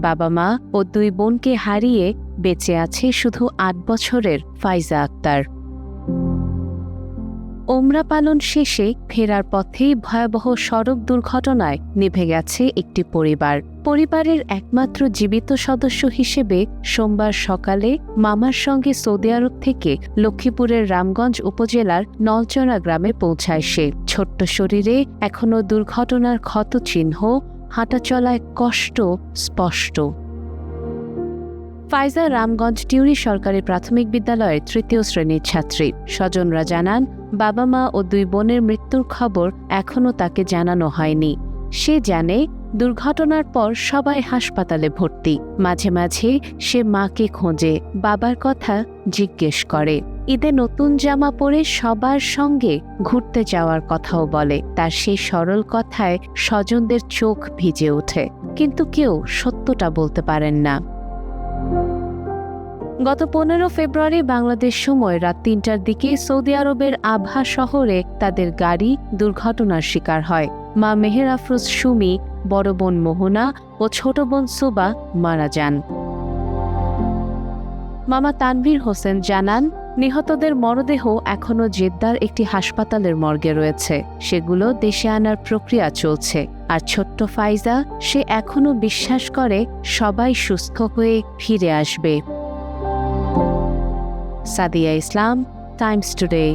বাবা মা ও 2 বোনকে হারিয়ে বেঁচে আছে শুধু 8 বছরের ফাইজা আক্তার। ওমরা পালন শেষে ফেরার পথেই ভয়াবহ সড়ক দুর্ঘটনায় নিভে গেছে একটি পরিবার। পরিবারের একমাত্র জীবিত সদস্য হিসেবে সোমবার সকালে মামার সঙ্গে সৌদি আরব থেকে লক্ষ্মীপুরের রামগঞ্জ উপজেলার নলচড়া গ্রামে পৌঁছায় সে। ছোট্ট শরীরে এখনও দুর্ঘটনার ক্ষতচিহ্ন, হাঁটাচলায় কষ্ট স্পষ্ট। ফাইজা রামগঞ্জ টিউরি সরকারি প্রাথমিক বিদ্যালয়ের 3য় শ্রেণীর ছাত্রী। স্বজনরা জানান, বাবা মা ও 2 বোনের মৃত্যুর খবর এখনও তাকে জানানো হয়নি। সে জানে দুর্ঘটনার পর সবাই হাসপাতালে ভর্তি। মাঝে মাঝে সে মাকে খোঁজে, বাবার কথা জিজ্ঞেস করে। ঈদে নতুন জামা পরে সবার সঙ্গে ঘুরতে যাওয়ার কথাও বলে। তার সেই সরল কথায় স্বজনদের চোখ ভিজে ওঠে, কিন্তু কেউ সত্যটা বলতে পারেন না। গত 15 ফেব্রুয়ারি বাংলাদেশ সময় রাত 3টার দিকে সৌদি আরবের আবহা শহরে তাদের গাড়ি দুর্ঘটনার শিকার হয়। মা মেহের আফরোজ সুমি, বড় বোন মোহনা ও ছোট বোন সুবা মারা যান। মামা তানভীর হোসেন জানান, নিহতদের মরদেহ এখনও জেদ্দার একটি হাসপাতালের মর্গে রয়েছে। সেগুলো দেশে আনার প্রক্রিয়া চলছে। আর ছোট্ট ফাইজা, সে এখনও বিশ্বাস করে সবাই সুস্থ হয়ে ফিরে আসবে। সাদিয়া ইসলাম, টাইমস টুডে।